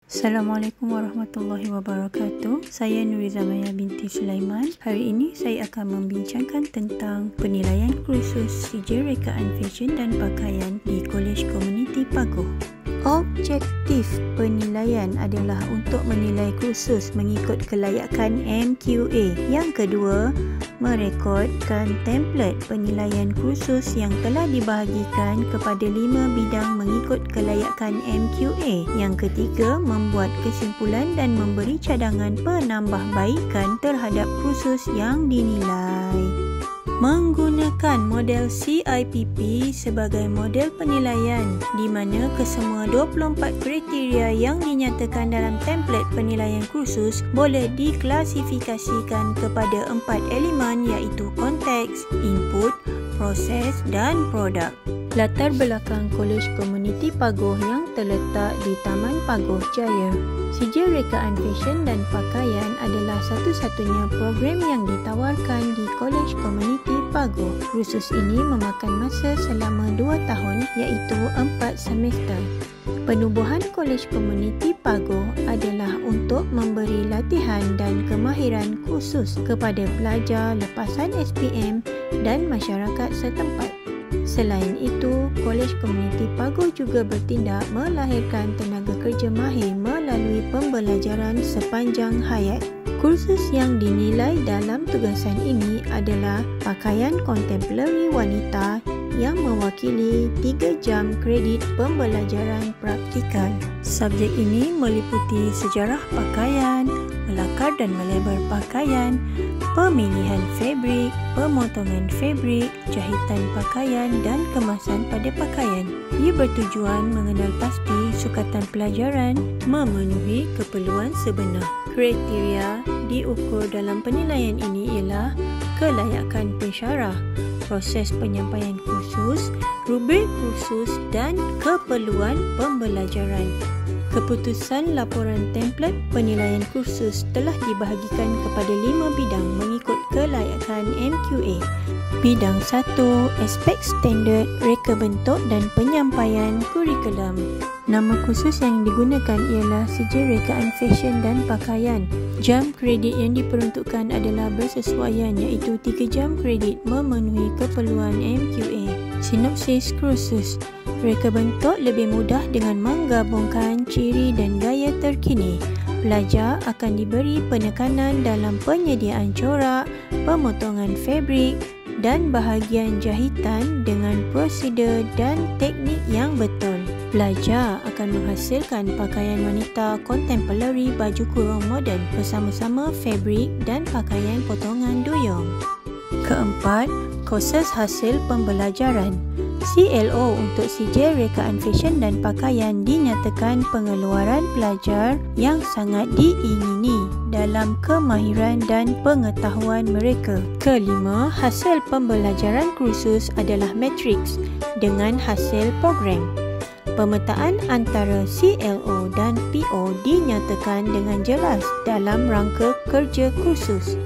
Assalamualaikum warahmatullahi wabarakatuh. Saya Nuriza Maya binti Sulaiman. Hari ini saya akan membincangkan tentang penilaian kursus CJ Rekaan Fashion dan Pakaian di Kolej Komuniti Pagoh. Objektif penilaian adalah untuk menilai kursus mengikut kelayakan MQA. Yang kedua, merekodkan template penilaian kursus yang telah dibahagikan kepada 5 bidang mengikut kelayakan MQA. Yang ketiga, membuat kesimpulan dan memberi cadangan penambahbaikan terhadap kursus yang dinilai. Menggunakan model CIPP sebagai model penilaian di mana kesemua 24 kriteria yang dinyatakan dalam template penilaian kursus boleh diklasifikasikan kepada 4 elemen iaitu konteks, input, proses dan produk. Latar belakang Kolej Komuniti Pagoh yang terletak di Taman Pagoh Jaya. CJ Rekaan Fashion dan Pakaian adalah satu-satunya program yang ditawarkan di Kolej Komuniti Pagoh. Kursus ini memakan masa selama 2 tahun iaitu 4 semester. Penubuhan Kolej Komuniti Pagoh adalah untuk memberi latihan dan kemahiran khusus kepada pelajar lepasan SPM dan masyarakat setempat. Selain itu, Kolej Komuniti Pagoh juga bertindak melahirkan tenaga kerja mahir melalui pembelajaran sepanjang hayat. Kursus yang dinilai dalam tugasan ini adalah pakaian kontemporari wanita yang mewakili 3 jam kredit pembelajaran praktikal. Subjek ini meliputi sejarah pakaian, melakar dan melebar pakaian, pemilihan fabrik, pemotongan fabrik, jahitan pakaian dan kemasan pada pakaian. Ia bertujuan mengenal pasti sukatan pelajaran memenuhi keperluan sebenar. Kriteria diukur dalam penilaian ini ialah kelayakan pensyarah, proses penyampaian kursus, rubrik kursus dan keperluan pembelajaran. Keputusan laporan template penilaian kursus telah dibahagikan kepada 5 bidang mengikut kelayakan MQA. Bidang 1, aspek standard, reka bentuk dan penyampaian kurikulum. Nama kursus yang digunakan ialah CJ Rekaan Fashion dan Pakaian. Jam kredit yang diperuntukkan adalah bersesuaian iaitu 3 jam kredit memenuhi keperluan MQA. Sinopsis kursus. Reka bentuk lebih mudah dengan menggabungkan ciri dan gaya terkini. Pelajar akan diberi penekanan dalam penyediaan corak, pemotongan fabrik dan bahagian jahitan dengan prosedur dan teknik yang betul. Pelajar akan menghasilkan pakaian wanita kontemporari baju kurung moden bersama-sama fabrik dan pakaian potongan duyung. Keempat, kursus hasil pembelajaran. CLO untuk CJ Rekaan Fashion dan Pakaian dinyatakan pengeluaran pelajar yang sangat diingini dalam kemahiran dan pengetahuan mereka. Kelima, hasil pembelajaran kursus adalah matriks dengan hasil program. Pemetaan antara CLO dan PO dinyatakan dengan jelas dalam rangka kerja kursus.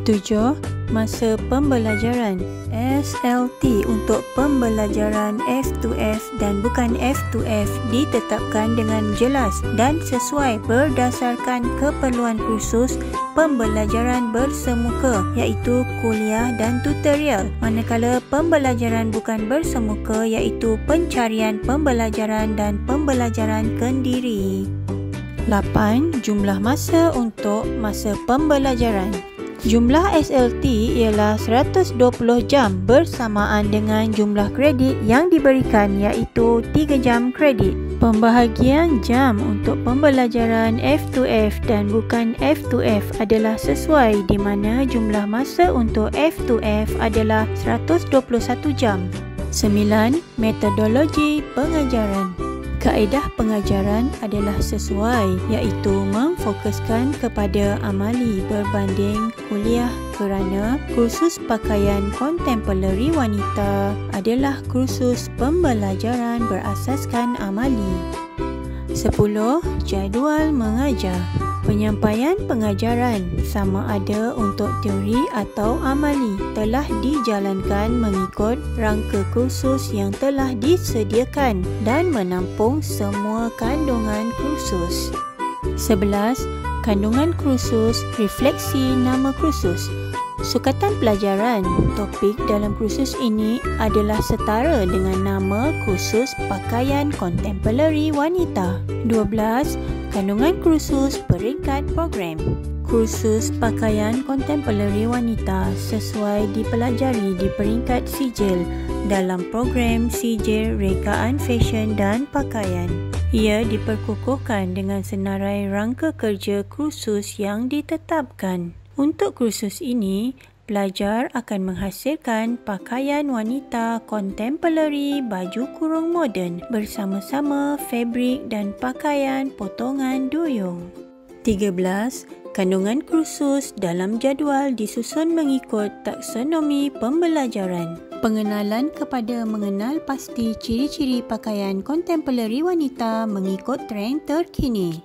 7. Masa pembelajaran. SLT untuk pembelajaran F2F dan bukan F2F ditetapkan dengan jelas dan sesuai berdasarkan keperluan kursus pembelajaran bersemuka iaitu kuliah dan tutorial, manakala pembelajaran bukan bersemuka iaitu pencarian pembelajaran dan pembelajaran kendiri. 8. Jumlah masa untuk masa pembelajaran. Jumlah SLT ialah 120 jam bersamaan dengan jumlah kredit yang diberikan iaitu 3 jam kredit. Pembahagian jam untuk pembelajaran F2F dan bukan F2F adalah sesuai di mana jumlah masa untuk F2F adalah 121 jam. 9. Metodologi pengajaran. Kaedah pengajaran adalah sesuai iaitu memfokuskan kepada amali berbanding kuliah kerana kursus pakaian kontemporari wanita adalah kursus pembelajaran berasaskan amali. 10. Jadual mengajar. Penyampaian pengajaran sama ada untuk teori atau amali telah dijalankan mengikut rangka kursus yang telah disediakan dan menampung semua kandungan kursus. 11. Kandungan kursus, refleksi nama kursus. Sukatan pelajaran, topik dalam kursus ini adalah setara dengan nama kursus pakaian kontemporari wanita. 12. Kandungan kursus peringkat program. Kursus pakaian kontemporari wanita sesuai dipelajari di peringkat sijil dalam program sijil rekaan fashion dan pakaian. Ia diperkukuhkan dengan senarai rangka kerja kursus yang ditetapkan. Untuk kursus ini, pelajar akan menghasilkan pakaian wanita kontemporari baju kurung moden bersama-sama fabrik dan pakaian potongan duyung. 13. Kandungan kursus dalam jadual disusun mengikut taksonomi pembelajaran. Pengenalan kepada mengenal pasti ciri-ciri pakaian kontemporari wanita mengikut trend terkini.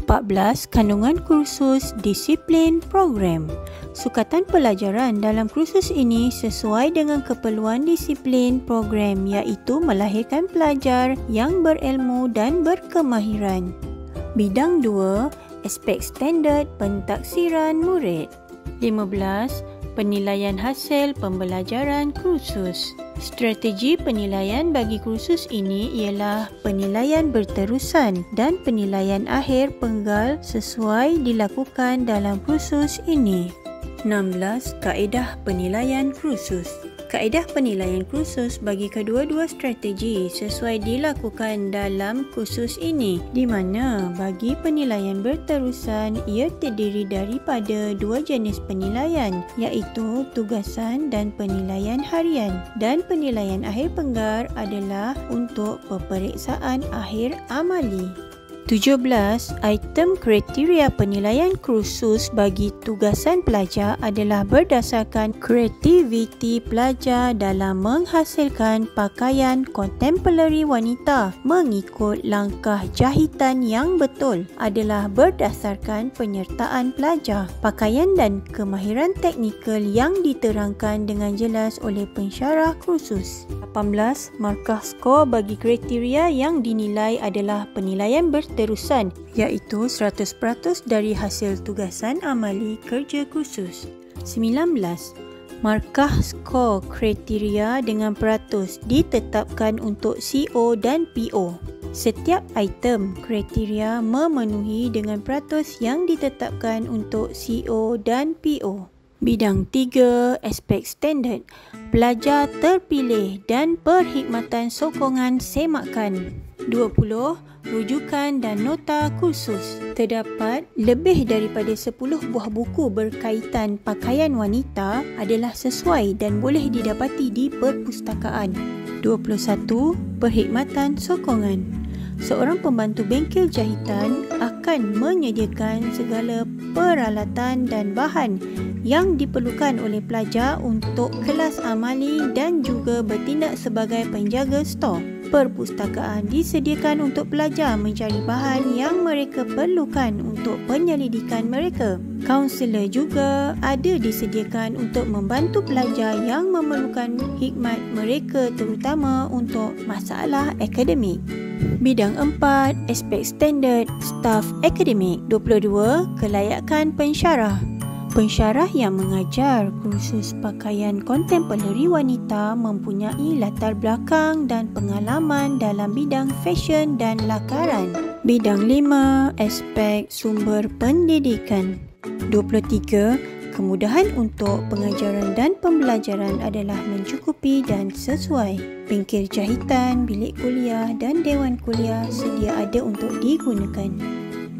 14. Kandungan kursus disiplin program. Sukatan pelajaran dalam kursus ini sesuai dengan keperluan disiplin program iaitu melahirkan pelajar yang berilmu dan berkemahiran. Bidang 2. Aspek standard pentaksiran murid. 15. Penilaian hasil pembelajaran kursus. Strategi penilaian bagi kursus ini ialah penilaian berterusan dan penilaian akhir penggal sesuai dilakukan dalam kursus ini. 16. Kaedah penilaian kursus. Kaedah penilaian kursus bagi kedua-dua strategi sesuai dilakukan dalam kursus ini, di mana bagi penilaian berterusan ia terdiri daripada dua jenis penilaian iaitu tugasan dan penilaian harian, dan penilaian akhir penggar adalah untuk peperiksaan akhir amali. 17. Item kriteria penilaian kursus bagi tugasan pelajar adalah berdasarkan kreativiti pelajar dalam menghasilkan pakaian kontemporari wanita mengikut langkah jahitan yang betul adalah berdasarkan penyertaan pelajar, pakaian dan kemahiran teknikal yang diterangkan dengan jelas oleh pensyarah kursus. 18. Markah skor bagi kriteria yang dinilai adalah penilaian berterusan iaitu 100% dari hasil tugasan amali kerja kursus. 19. Markah skor kriteria dengan peratus ditetapkan untuk CO dan PO. Setiap item kriteria memenuhi dengan peratus yang ditetapkan untuk CO dan PO. Bidang 3. Aspek standard. Pelajar terpilih dan perkhidmatan sokongan semakan. 20. Rujukan dan nota kursus. Terdapat lebih daripada 10 buah buku berkaitan pakaian wanita adalah sesuai dan boleh didapati di perpustakaan. 21. Perkhidmatan sokongan. Seorang pembantu bengkel jahitan akan menyediakan segala peralatan dan bahan yang diperlukan oleh pelajar untuk kelas amali dan juga bertindak sebagai penjaga stor. Perpustakaan disediakan untuk pelajar mencari bahan yang mereka perlukan untuk penyelidikan mereka. Kaunselor juga ada disediakan untuk membantu pelajar yang memerlukan khidmat mereka terutama untuk masalah akademik. Bidang 4. Aspek standard staf akademik. 22. Kelayakan pensyarah. Pensyarah yang mengajar kursus pakaian kontemporari wanita mempunyai latar belakang dan pengalaman dalam bidang fashion dan lakaran. Bidang 5. Aspek sumber pendidikan. 23. Kemudahan untuk pengajaran dan pembelajaran adalah mencukupi dan sesuai. Bengkel jahitan, bilik kuliah dan dewan kuliah sedia ada untuk digunakan.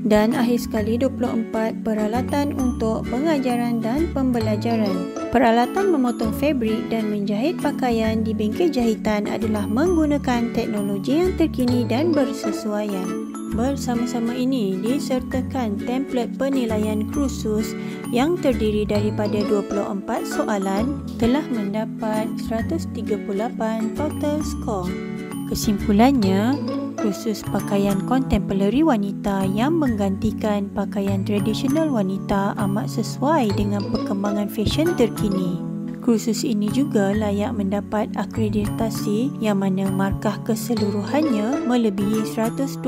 Dan akhir sekali 24. Peralatan untuk pengajaran dan pembelajaran. Peralatan memotong fabrik dan menjahit pakaian di bengkel jahitan adalah menggunakan teknologi yang terkini dan bersesuaian. Bersama-sama ini disertakan template penilaian kursus yang terdiri daripada 24 soalan telah mendapat 138 total skor. Kesimpulannya, kursus pakaian kontemporari wanita yang menggantikan pakaian tradisional wanita amat sesuai dengan perkembangan fashion terkini. Kursus ini juga layak mendapat akreditasi yang mana markah keseluruhannya melebihi 125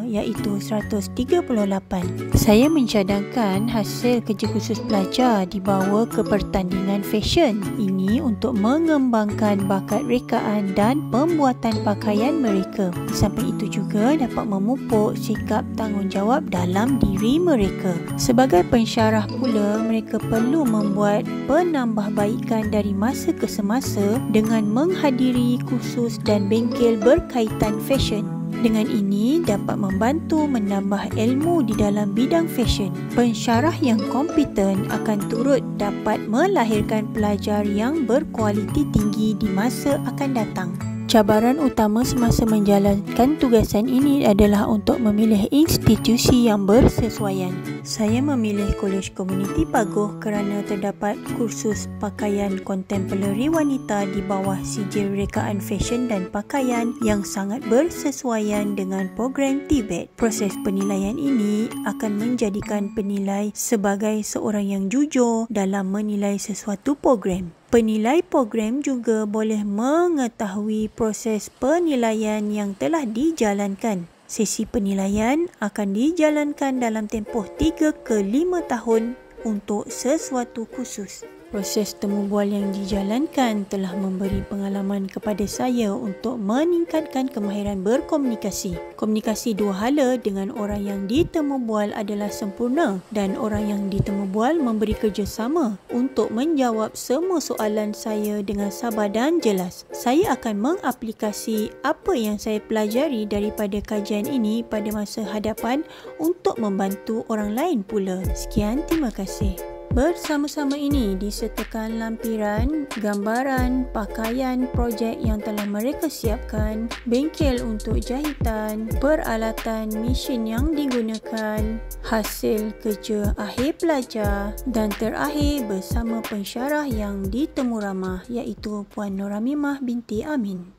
iaitu 138. Saya mencadangkan hasil kerja khusus pelajar dibawa ke pertandingan fashion. Ini untuk mengembangkan bakat rekaan dan pembuatan pakaian mereka. Sampai itu juga dapat memupuk sikap tanggungjawab dalam diri mereka. Sebagai pensyarah pula, mereka perlu membuat penambahbaikan dari masa ke semasa dengan menghadiri kursus dan bengkel berkaitan fashion. Dengan ini dapat membantu menambah ilmu di dalam bidang fashion. Pensyarah yang kompeten akan turut dapat melahirkan pelajar yang berkualiti tinggi di masa akan datang. Cabaran utama semasa menjalankan tugasan ini adalah untuk memilih institusi yang bersesuaian. Saya memilih Kolej Komuniti Paguh kerana terdapat kursus pakaian kontemporari wanita di bawah sijil rekaan fashion dan pakaian yang sangat bersesuaian dengan program TVET. Proses penilaian ini akan menjadikan penilai sebagai seorang yang jujur dalam menilai sesuatu program. Penilai program juga boleh mengetahui proses penilaian yang telah dijalankan. Sesi penilaian akan dijalankan dalam tempoh 3 ke 5 tahun untuk sesuatu khusus. Proses temu bual yang dijalankan telah memberi pengalaman kepada saya untuk meningkatkan kemahiran berkomunikasi. Komunikasi dua hala dengan orang yang ditemu bual adalah sempurna dan orang yang ditemu bual memberi kerjasama untuk menjawab semua soalan saya dengan sabar dan jelas. Saya akan mengaplikasi apa yang saya pelajari daripada kajian ini pada masa hadapan untuk membantu orang lain pula. Sekian, terima kasih. Bersama-sama ini disertakan lampiran, gambaran, pakaian projek yang telah mereka siapkan, bengkel untuk jahitan, peralatan mesin yang digunakan, hasil kerja akhir pelajar dan terakhir bersama pensyarah yang ditemu ramah iaitu Puan Noramimah binti Amin.